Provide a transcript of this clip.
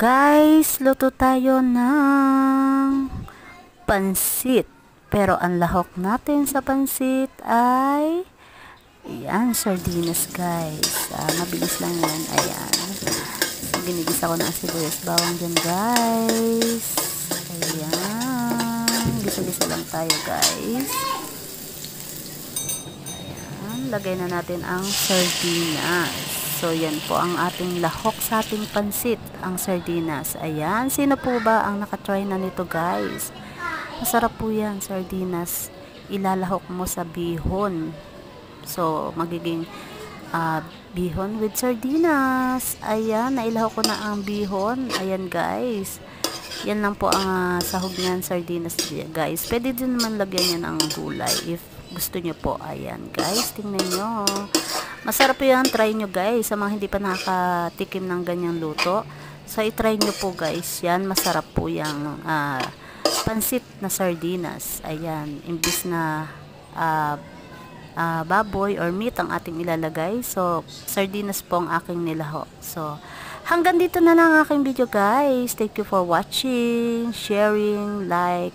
Guys, luto tayo ng pansit. Pero ang lahok natin sa pansit ay ayan, sardinas guys. Mabilis lang yan. Ayan. So, ginigisa ko ng sibuyas bawang dyan guys. Ayan. Gisa-gisa lang tayo guys. Ayan. Lagay na natin ang sardinas. So, yan po ang ating lahok sa ating pansit, ang sardinas. Ayan, sino po ba ang nakatry na nito guys? Masarap po yan, sardinas. Ilalahok mo sa bihon. So, magiging bihon with sardinas. Ayan, nailahok ko na ang bihon. Ayan guys. Yan lang po ang sahog niyan, sardinas guys. Pwede din naman lagyan yan ng gulay if gusto nyo po. Ayan guys, tingnan nyo. Masarap po yan, try nyo guys. Sa mga hindi pa nakatikim ng ganyang luto, so i-try nyo po guys. Yan, masarap po yung pansit na sardinas. Ayan, imbis na baboy or meat ang ating ilalagay. So, sardinas po ang aking nilaho. So, hanggang dito na lang ang aking video guys. Thank you for watching, sharing, like,